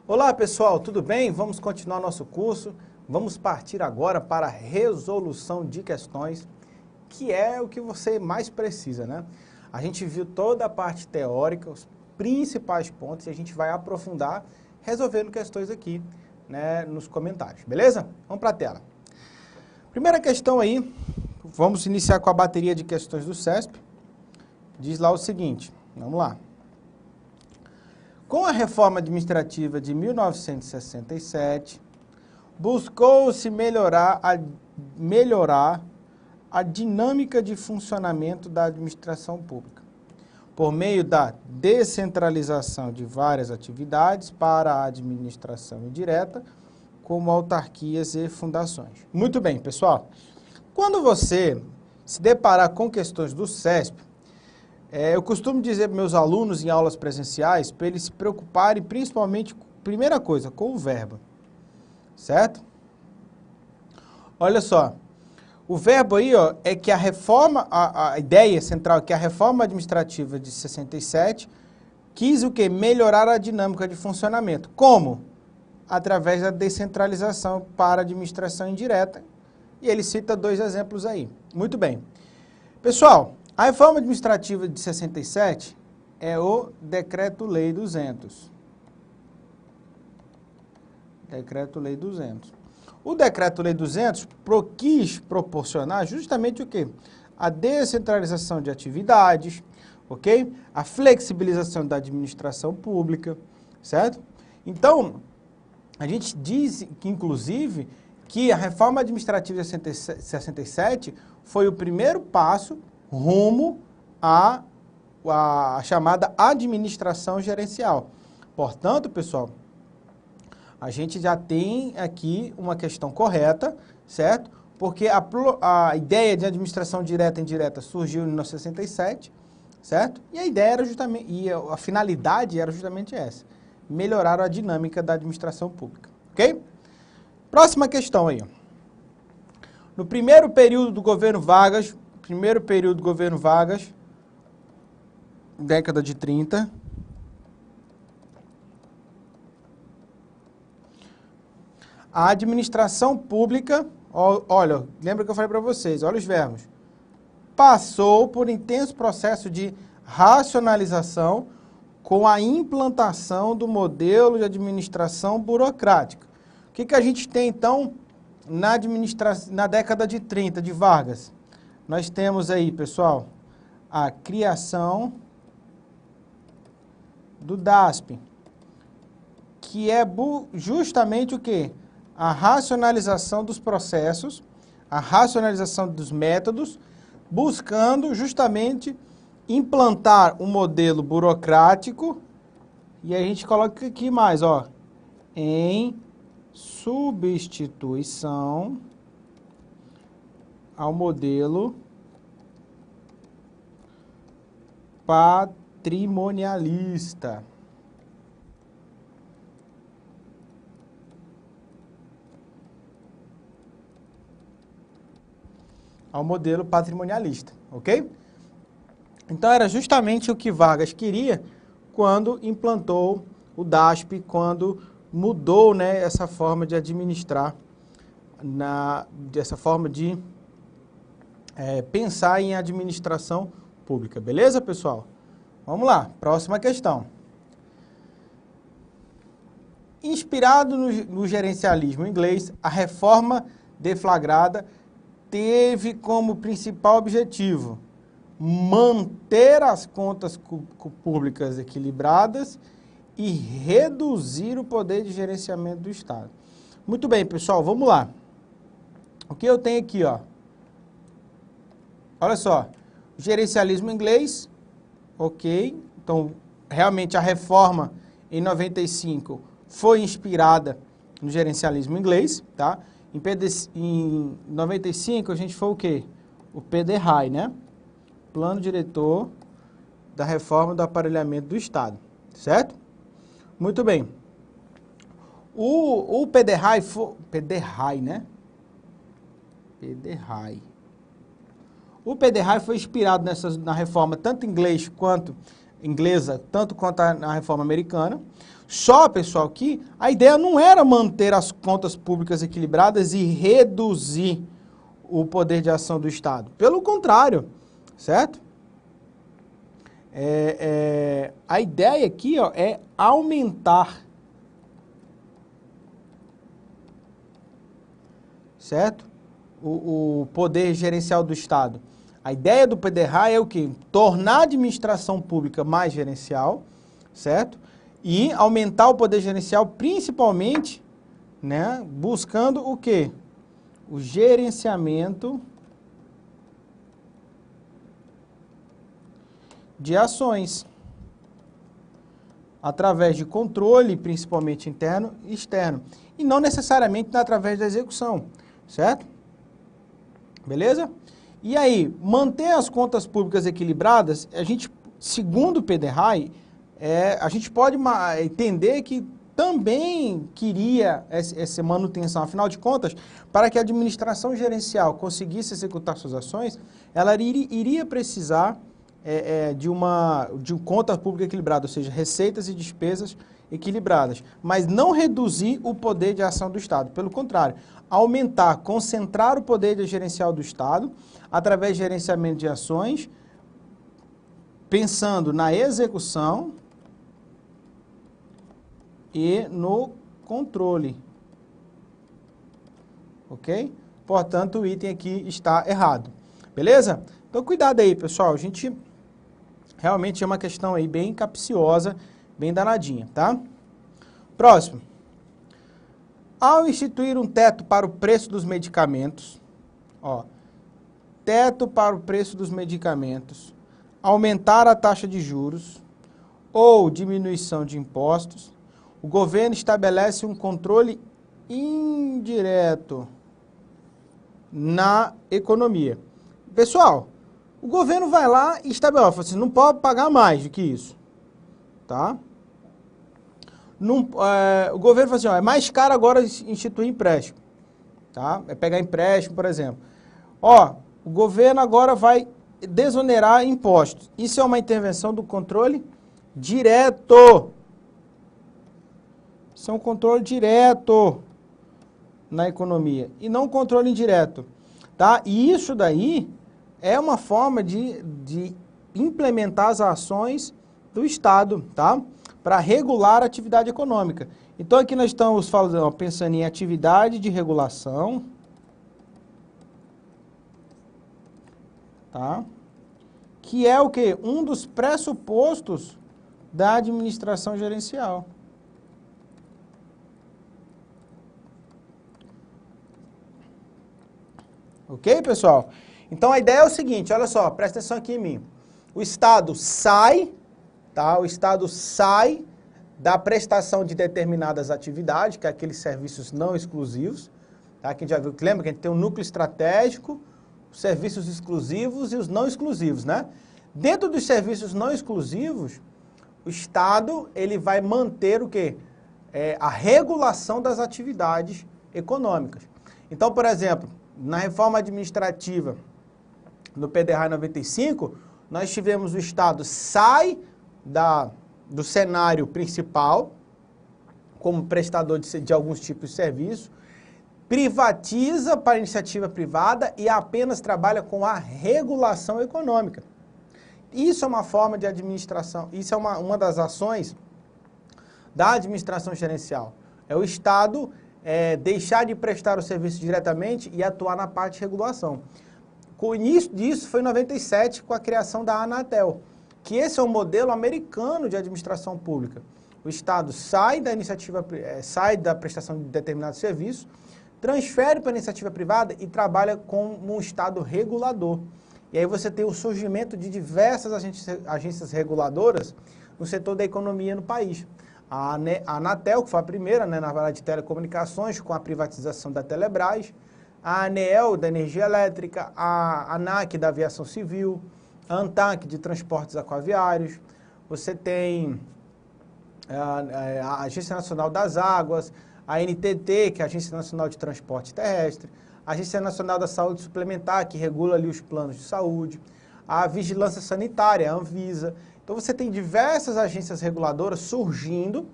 Olá pessoal, tudo bem? Vamos continuar nosso curso. Vamos partir agora para a resolução de questões, que é o que você mais precisa, né? A gente viu toda a parte teórica, os principais pontos, e a gente vai aprofundar resolvendo questões aqui, né, nos comentários, beleza? Vamos para a tela. Primeira questão aí, vamos iniciar com a bateria de questões do CESP. Diz lá o seguinte, vamos lá. Com a reforma administrativa de 1967, buscou-se melhorar a dinâmica de funcionamento da administração pública, por meio da descentralização de várias atividades para a administração indireta, como autarquias e fundações. Muito bem, pessoal. Quando você se deparar com questões do CESP, eu costumo dizer para meus alunos em aulas presenciais para eles se preocuparem principalmente, primeira coisa, com o verbo, certo? Olha só, o verbo aí ó, é que a reforma, a ideia central é que a reforma administrativa de 67 quis o quê? Melhorar a dinâmica de funcionamento. Como? Através da descentralização para a administração indireta. E ele cita dois exemplos aí. Muito bem. Pessoal, a reforma administrativa de 67 é o Decreto-Lei 200. Decreto-Lei 200. O Decreto-Lei 200 quis proporcionar justamente o quê? A descentralização de atividades, ok? A flexibilização da administração pública, certo? Então, a gente diz que, inclusive, que a reforma administrativa de 67 foi o primeiro passo rumo à chamada administração gerencial. Portanto, pessoal, a gente já tem aqui uma questão correta, certo? Porque a ideia de administração direta e indireta surgiu em 1967, certo? E a ideia era justamente, e a finalidade era justamente essa, melhorar a dinâmica da administração pública, ok? Próxima questão aí. No primeiro período do governo Vargas, década de 30, a administração pública, olha, lembra que eu falei para vocês, olha os verbos, passou por intenso processo de racionalização com a implantação do modelo de administração burocrática. O que a gente tem, então, na década de 30 de Vargas? Nós temos aí, pessoal, a criação do DASP, que é justamente o quê? A racionalização dos processos, a racionalização dos métodos, buscando justamente implantar um modelo burocrático, e a gente coloca aqui mais, ó, em substituição ao modelo patrimonialista. Ao modelo patrimonialista, ok? Então era justamente o que Vargas queria quando implantou o DASP, quando mudou, né, essa forma de administrar, dessa forma de pensar em administração pública. Beleza, pessoal? Vamos lá, próxima questão. Inspirado no gerencialismo inglês, a reforma deflagrada teve como principal objetivo manter as contas públicas equilibradas e reduzir o poder de gerenciamento do Estado. Muito bem, pessoal, vamos lá. O que eu tenho aqui, ó? Olha só, gerencialismo inglês, ok? Então, realmente a reforma em 95 foi inspirada no gerencialismo inglês, tá? Em 95 a gente foi o quê? O PDRAE, né? Plano Diretor da Reforma do Aparelhamento do Estado, certo? Muito bem. O PDRAE foi... PDRAE, né? PDRAE. O PDRAE foi inspirado na reforma tanto inglês quanto inglesa, tanto quanto a reforma americana. Só, pessoal, que a ideia não era manter as contas públicas equilibradas e reduzir o poder de ação do Estado. Pelo contrário, certo? A ideia aqui, ó, é aumentar, certo? O poder gerencial do Estado. A ideia do PDRA é o quê? Tornar a administração pública mais gerencial, certo? E aumentar o poder gerencial principalmente, né, buscando o quê? O gerenciamento de ações, através de controle, principalmente interno e externo, e não necessariamente através da execução, certo? Beleza? E aí, manter as contas públicas equilibradas, a gente, segundo o PDRA, a gente pode entender que também queria essa manutenção, afinal de contas, para que a administração gerencial conseguisse executar suas ações, ela iria precisar de conta pública equilibrada, ou seja, receitas e despesas equilibradas, mas não reduzir o poder de ação do Estado, pelo contrário, aumentar, concentrar o poder gerencial do Estado através de gerenciamento de ações, pensando na execução e no controle, ok? Portanto, o item aqui está errado, beleza? Então, cuidado aí, pessoal, a gente realmente é uma questão aí bem capciosa, bem danadinha, tá? Próximo. Ao instituir um teto para o preço dos medicamentos, ó, teto para o preço dos medicamentos, aumentar a taxa de juros ou diminuição de impostos, o governo estabelece um controle indireto na economia. Pessoal, o governo vai lá e estabelece, você não pode pagar mais do que isso, tá? O governo fala assim, ó, é mais caro agora instituir empréstimo, tá? É pegar empréstimo, por exemplo. Ó, o governo agora vai desonerar impostos. Isso é uma intervenção do controle direto. Isso é um controle direto na economia e não controle indireto, tá? E isso daí é uma forma de implementar as ações do Estado, tá? Para regular a atividade econômica. Então aqui nós estamos falando, ó, pensando em atividade de regulação, tá? Que é o quê? Um dos pressupostos da administração gerencial. Ok, pessoal? Então a ideia é o seguinte, olha só, presta atenção aqui em mim. O Estado sai, tá? O Estado sai da prestação de determinadas atividades, que é aqueles serviços não exclusivos, tá? Que a gente já viu, lembra que a gente tem um núcleo estratégico, os serviços exclusivos e os não exclusivos, né? Dentro dos serviços não exclusivos, o Estado, ele vai manter o quê? A regulação das atividades econômicas. Então, por exemplo, na reforma administrativa, no PDRA 95, nós tivemos o Estado sai do cenário principal, como prestador de alguns tipos de serviço, privatiza para a iniciativa privada e apenas trabalha com a regulação econômica. Isso é uma forma de administração, isso é uma das ações da administração gerencial. É o Estado deixar de prestar o serviço diretamente e atuar na parte de regulação. O início disso foi em 97, com a criação da Anatel, que esse é um modelo americano de administração pública. O Estado sai da prestação de determinado serviço, transfere para a iniciativa privada e trabalha como um Estado regulador. E aí você tem o surgimento de diversas agências reguladoras no setor da economia no país. A Anatel, que foi a primeira, né, na área de telecomunicações, com a privatização da Telebrás, a ANEEL, da energia elétrica, a ANAC, da aviação civil, a ANTAC, de transportes aquaviários, você tem a Agência Nacional das Águas, a NTT, que é a Agência Nacional de Transporte Terrestre, a Agência Nacional da Saúde Suplementar, que regula ali os planos de saúde, a Vigilância Sanitária, a Anvisa. Então você tem diversas agências reguladoras surgindo,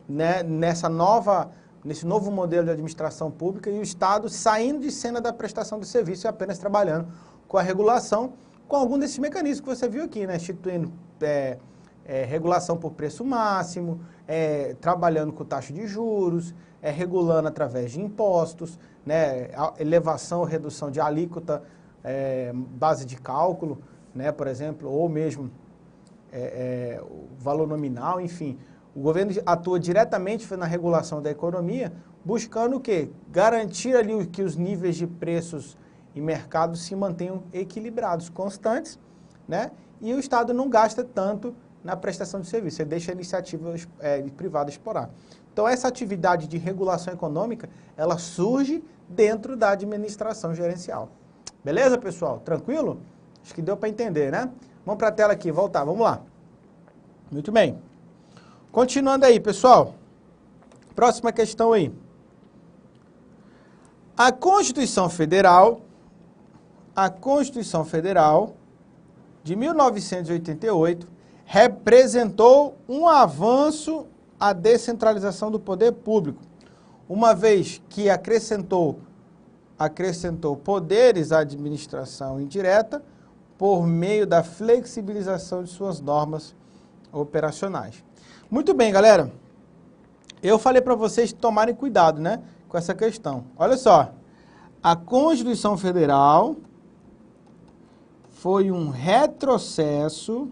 né, nesse novo modelo de administração pública, e o Estado saindo de cena da prestação de serviço e apenas trabalhando com a regulação, com algum desses mecanismos que você viu aqui, né, instituindo regulação por preço máximo, trabalhando com taxa de juros, regulando através de impostos, né, elevação ou redução de alíquota, base de cálculo, né, por exemplo, ou mesmo o valor nominal, enfim. O governo atua diretamente na regulação da economia, buscando o quê? Garantir ali que os níveis de preços e mercado se mantenham equilibrados, constantes, né? E o Estado não gasta tanto na prestação de serviço, ele deixa a iniciativa privada explorar. Então, essa atividade de regulação econômica, ela surge dentro da administração gerencial. Beleza, pessoal? Tranquilo? Acho que deu para entender, né? Vamos para a tela aqui, voltar, vamos lá. Muito bem. Continuando aí, pessoal. Próxima questão aí. A Constituição Federal de 1988 representou um avanço à descentralização do poder público, uma vez que acrescentou poderes à administração indireta por meio da flexibilização de suas normas operacionais. Muito bem, galera. Eu falei para vocês tomarem cuidado, né, com essa questão. Olha só, a Constituição Federal foi um retrocesso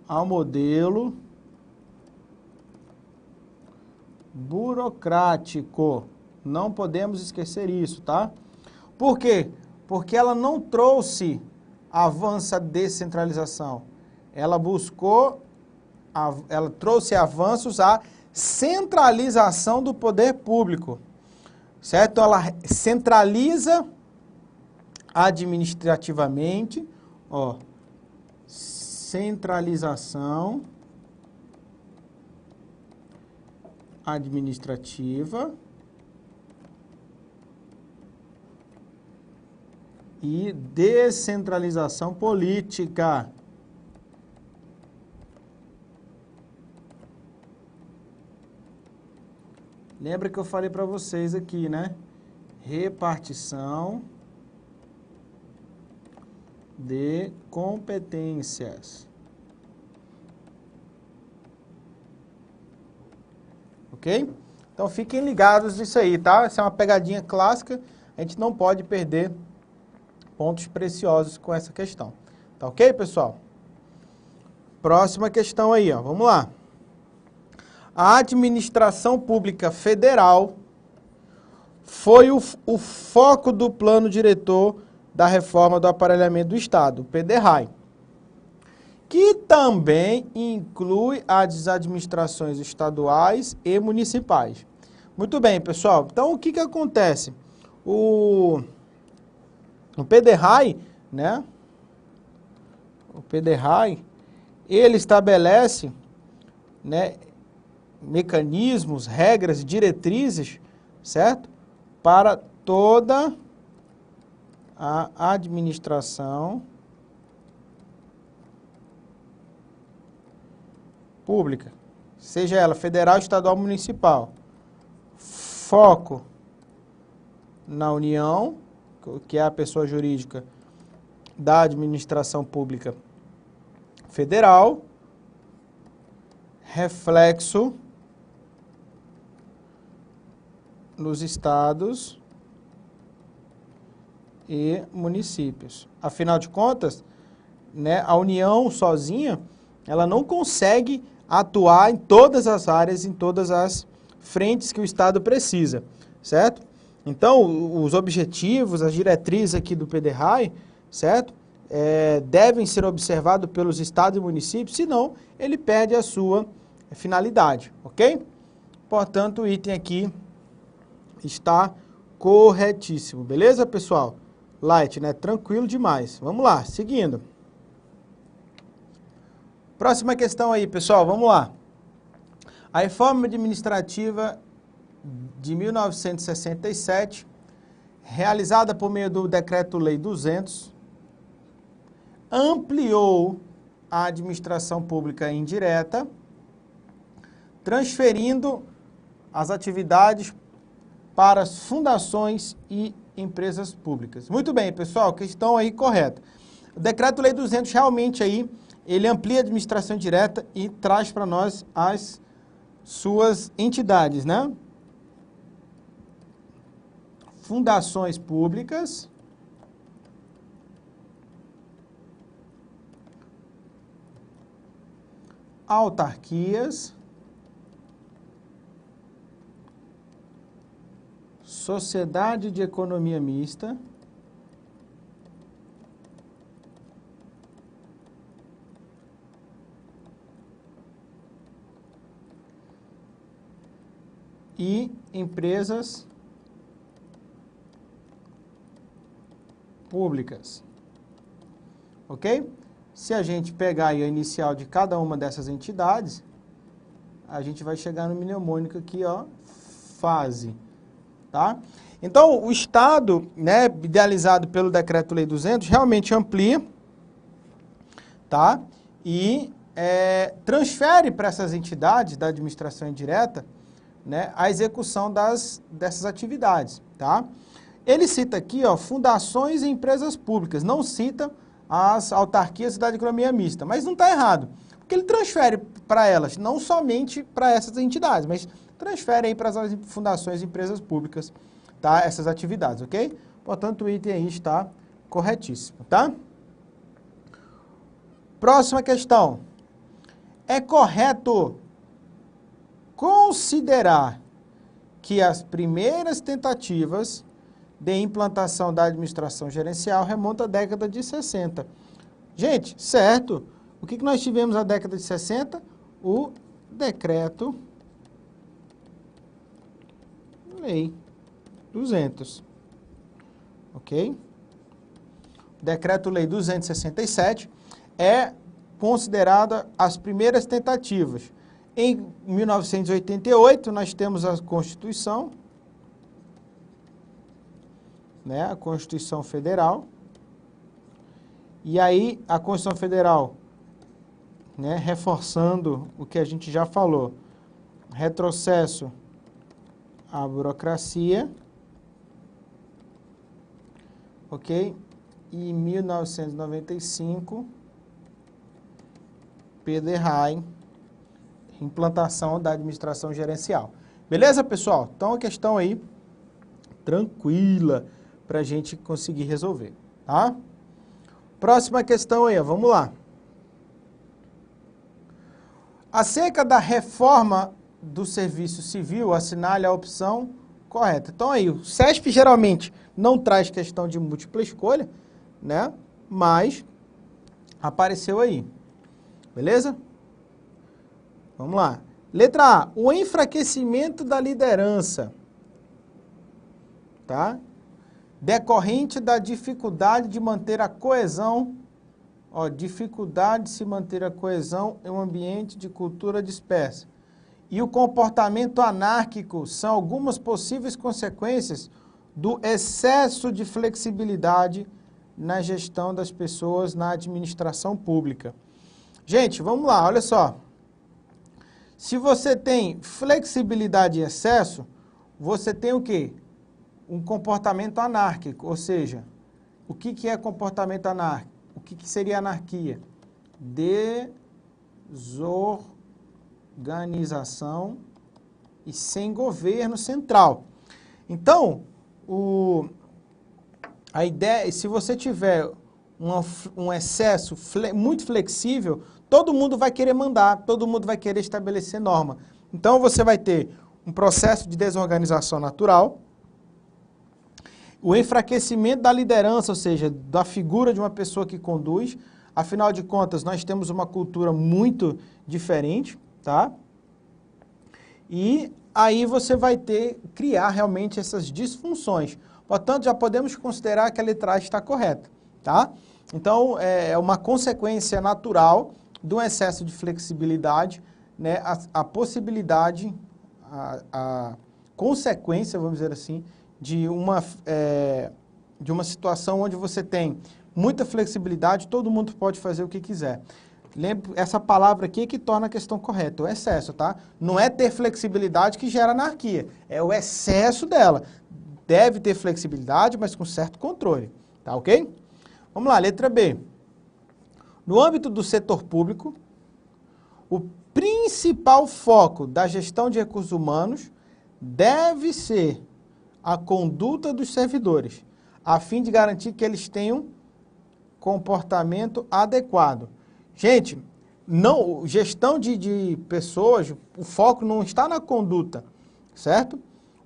ao modelo burocrático. Não podemos esquecer isso, tá? Por quê? Porque ela não trouxe avanço à descentralização. Ela trouxe avanços à centralização do poder público, certo? Então, ela centraliza administrativamente, ó, centralização administrativa e descentralização política. Lembra que eu falei para vocês aqui, né? Repartição de competências. Ok? Então fiquem ligados nisso aí, tá? Essa é uma pegadinha clássica, a gente não pode perder pontos preciosos com essa questão. Tá ok, pessoal? Próxima questão aí, ó. Vamos lá. A administração pública federal foi o foco do plano diretor da reforma do aparelhamento do Estado, o PDRAE, que também inclui as administrações estaduais e municipais. Muito bem, pessoal. Então, o que acontece? O PDRAE, né? O PDRAE, ele estabelece, né, mecanismos, regras, diretrizes, certo? Para toda a administração pública, seja ela federal, estadual, municipal. Foco na União, que é a pessoa jurídica da administração pública federal, reflexo nos estados e municípios. Afinal de contas, né, a União sozinha, ela não consegue atuar em todas as áreas, em todas as frentes que o Estado precisa, certo? Então, os objetivos, as diretrizes aqui do PDRAE, certo? Devem ser observados pelos estados e municípios, senão ele perde a sua finalidade, ok? Portanto, o item aqui está corretíssimo, beleza, pessoal? Light, né? Tranquilo demais. Vamos lá, seguindo. Próxima questão aí, pessoal, vamos lá. A reforma administrativa de 1967, realizada por meio do Decreto-Lei 200, ampliou a administração pública indireta, transferindo as atividades para as fundações e empresas públicas. Muito bem, pessoal, questão aí correta. O Decreto-Lei 200 realmente aí, ele amplia a administração direta e traz para nós as suas entidades, né? Fundações públicas, autarquias, sociedade de economia mista, e empresas públicas, ok? Se a gente pegar aí a inicial de cada uma dessas entidades, a gente vai chegar no mnemônico aqui, ó, fase, tá? Então, o Estado, né, idealizado pelo Decreto-Lei 200, realmente amplia, tá? E transfere para essas entidades da administração indireta, né, a execução dessas atividades, tá? Ele cita aqui, ó, fundações e empresas públicas, não cita as autarquias da economia mista, mas não está errado, porque ele transfere para elas, não somente para essas entidades, mas transfere aí para as fundações e empresas públicas, tá, essas atividades, ok? Portanto, o item aí está corretíssimo, tá? Próxima questão. É correto considerar que as primeiras tentativas de implantação da administração gerencial remontam à década de 60. Gente, certo. O que nós tivemos na década de 60? O Decreto-Lei 200. Ok? Decreto-Lei 267 é considerada as primeiras tentativas. Em 1988, nós temos a Constituição, né, a Constituição Federal, e aí a Constituição Federal, né, reforçando o que a gente já falou, retrocesso à burocracia, ok? E em 1995, PDRAE, implantação da administração gerencial. Beleza, pessoal? Então, a questão aí, tranquila, para a gente conseguir resolver, tá? Próxima questão aí, vamos lá. Acerca da reforma do serviço civil, assinale a opção correta. Então aí, o CESP geralmente não traz questão de múltipla escolha, né? Mas apareceu aí, beleza? Vamos lá. Letra A, o enfraquecimento da liderança, tá? Decorrente da dificuldade de manter a coesão, ó, dificuldade de se manter a coesão em um ambiente de cultura dispersa. E o comportamento anárquico são algumas possíveis consequências do excesso de flexibilidade na gestão das pessoas na administração pública. Gente, vamos lá, olha só. Se você tem flexibilidade em excesso, você tem o quê? Um comportamento anárquico, ou seja, o que é comportamento anárquico? O que seria anarquia? Desorganização e sem governo central. Então, a ideia, se você tiver um excesso muito flexível, todo mundo vai querer mandar, todo mundo vai querer estabelecer norma. Então, você vai ter um processo de desorganização natural, o enfraquecimento da liderança, ou seja, da figura de uma pessoa que conduz. Afinal de contas, nós temos uma cultura muito diferente, tá? E aí você vai criar realmente essas disfunções. Portanto, já podemos considerar que a letra A está correta, tá? Então, é uma consequência natural do excesso de flexibilidade, né? A possibilidade, a consequência, vamos dizer assim, de uma situação onde você tem muita flexibilidade, todo mundo pode fazer o que quiser. Lembre, essa palavra aqui é que torna a questão correta, o excesso, tá? Não é ter flexibilidade que gera anarquia, é o excesso dela. Deve ter flexibilidade, mas com certo controle, tá ok? Vamos lá, letra B. No âmbito do setor público, o principal foco da gestão de recursos humanos deve ser a conduta dos servidores, a fim de garantir que eles tenham comportamento adequado. Gente, não, gestão de pessoas, o foco não está na conduta, certo?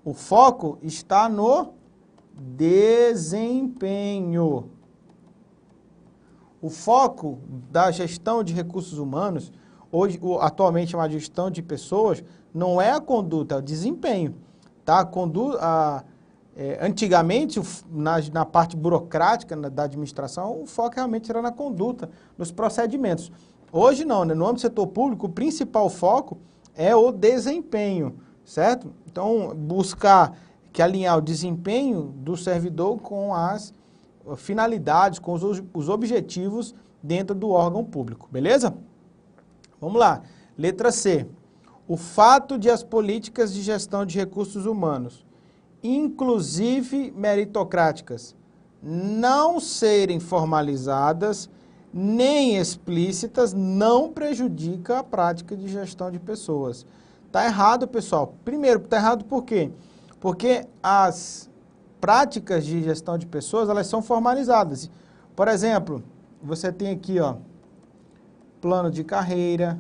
O foco está no desempenho. O foco da gestão de recursos humanos, hoje, atualmente uma gestão de pessoas, não é a conduta, é o desempenho. Tá? Antigamente, na parte burocrática da administração, o foco realmente era na conduta, nos procedimentos. Hoje não, né? No âmbito do setor público, o principal foco é o desempenho, certo? Então, buscar que alinhar o desempenho do servidor com as finalidades, com os objetivos dentro do órgão público, beleza? Vamos lá. Letra C. O fato de as políticas de gestão de recursos humanos, inclusive meritocráticas, não serem formalizadas nem explícitas, não prejudica a prática de gestão de pessoas. Tá errado, pessoal. Primeiro, tá errado por quê? Porque as práticas de gestão de pessoas, elas são formalizadas. Por exemplo, você tem aqui, ó, plano de carreira.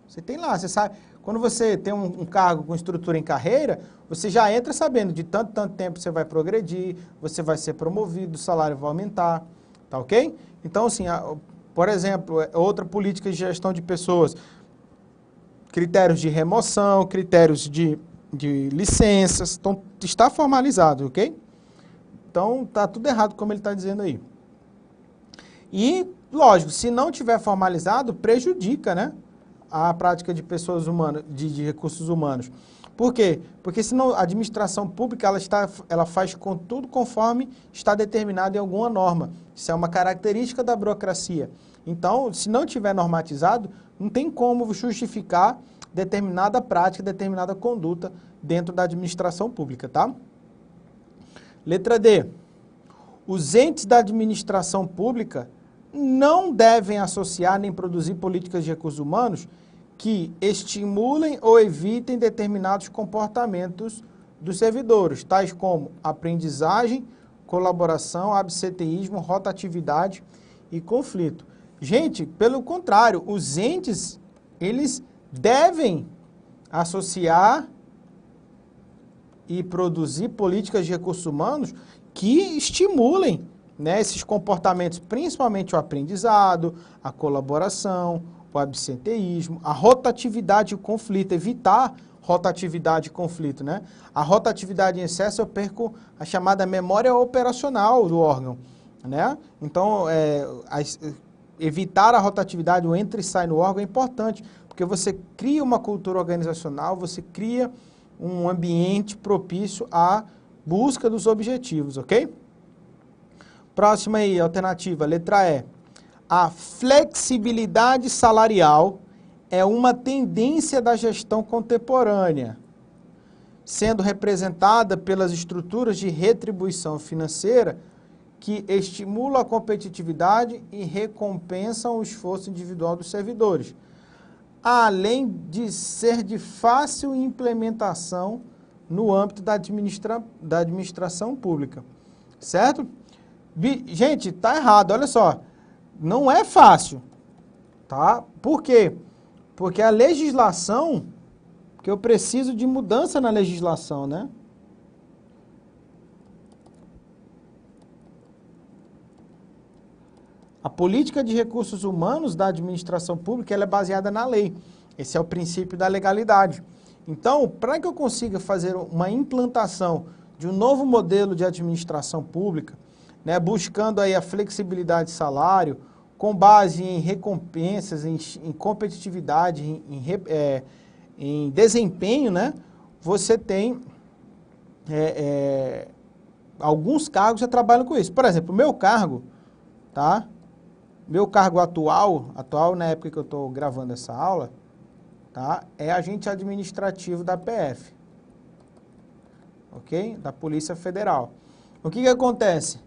Você tem lá, você sabe, quando você tem um cargo com estrutura em carreira, você já entra sabendo de tanto tempo você vai progredir, você vai ser promovido, o salário vai aumentar, tá ok? Então, assim, por exemplo, outra política de gestão de pessoas, critérios de remoção, critérios de licenças, então está formalizado, ok? Então, tá tudo errado como ele está dizendo aí. E, lógico, se não tiver formalizado, prejudica, né, a prática de pessoas humanas, de recursos humanos. Por quê? Porque senão a administração pública ela faz com tudo conforme está determinado em alguma norma. Isso é uma característica da burocracia. Então, se não tiver normatizado, não tem como justificar determinada prática, determinada conduta dentro da administração pública, tá? Letra D. Os entes da administração pública não devem associar nem produzir políticas de recursos humanos que estimulem ou evitem determinados comportamentos dos servidores, tais como aprendizagem, colaboração, absenteísmo, rotatividade e conflito. Gente, pelo contrário, os entes, eles devem associar e produzir políticas de recursos humanos que estimulem, né, esses comportamentos, principalmente o aprendizado, a colaboração, o absenteísmo, a rotatividade e o conflito, evitar rotatividade e conflito, né? A rotatividade em excesso eu perco a chamada memória operacional do órgão, né? Então, evitar a rotatividade, o entra e sai no órgão é importante, porque você cria uma cultura organizacional, você cria um ambiente propício à busca dos objetivos, ok? Próxima aí, alternativa, letra E. A flexibilidade salarial é uma tendência da gestão contemporânea, sendo representada pelas estruturas de retribuição financeira que estimulam a competitividade e recompensam o esforço individual dos servidores, além de ser de fácil implementação no âmbito da administração pública, certo? Gente, tá errado, olha só, não é fácil, tá? Por quê? Porque a legislação, que eu preciso de mudança na legislação, né? A política de recursos humanos da administração pública ela é baseada na lei. Esse é o princípio da legalidade. Então, para que eu consiga fazer uma implantação de um novo modelo de administração pública, né, buscando aí a flexibilidade de salário, com base em recompensas, em competitividade, em desempenho, né, você tem alguns cargos já trabalham com isso. Por exemplo, o meu cargo, tá? Meu cargo atual na época que eu estou gravando essa aula, tá? É agente administrativo da PF, ok? Da Polícia Federal. O que acontece?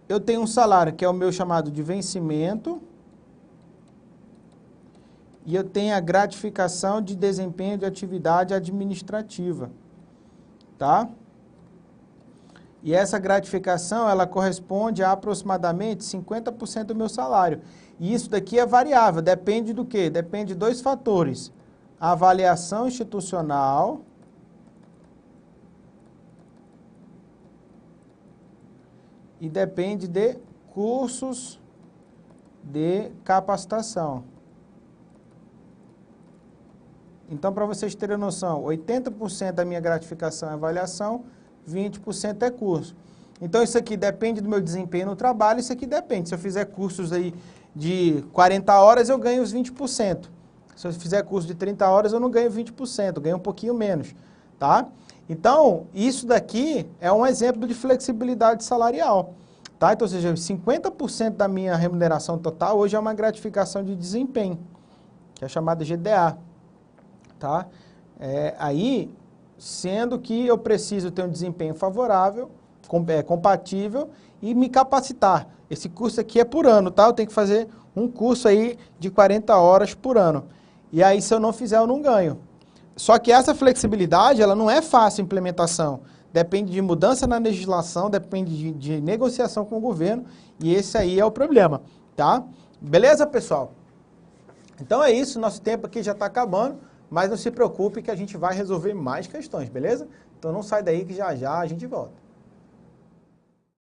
Eu tenho um salário que é o meu chamado de vencimento e eu tenho a gratificação de desempenho de atividade administrativa, tá? E essa gratificação, ela corresponde a aproximadamente 50% do meu salário. E isso daqui é variável, depende do quê? Depende de dois fatores. A avaliação institucional e depende de cursos de capacitação. Então, para vocês terem noção, 80% da minha gratificação é avaliação, 20% é curso. Então, isso aqui depende do meu desempenho no trabalho, isso aqui depende. Se eu fizer cursos aí de 40 horas, eu ganho os 20%. Se eu fizer curso de 30 horas, eu não ganho 20%, eu ganho um pouquinho menos, tá? Então, isso daqui é um exemplo de flexibilidade salarial, tá? Então, ou seja, 50% da minha remuneração total hoje é uma gratificação de desempenho, que é chamada GDA, tá? Aí, sendo que eu preciso ter um desempenho favorável, compatível e me capacitar. Esse curso aqui é por ano, tá? Eu tenho que fazer um curso aí de 40 horas por ano. E aí, se eu não fizer, eu não ganho. Só que essa flexibilidade, ela não é fácil a implementação. Depende de mudança na legislação, depende de negociação com o governo, e esse aí é o problema, tá? Beleza, pessoal? Então é isso, nosso tempo aqui já está acabando, mas não se preocupe que a gente vai resolver mais questões, beleza? Então não sai daí que já já a gente volta.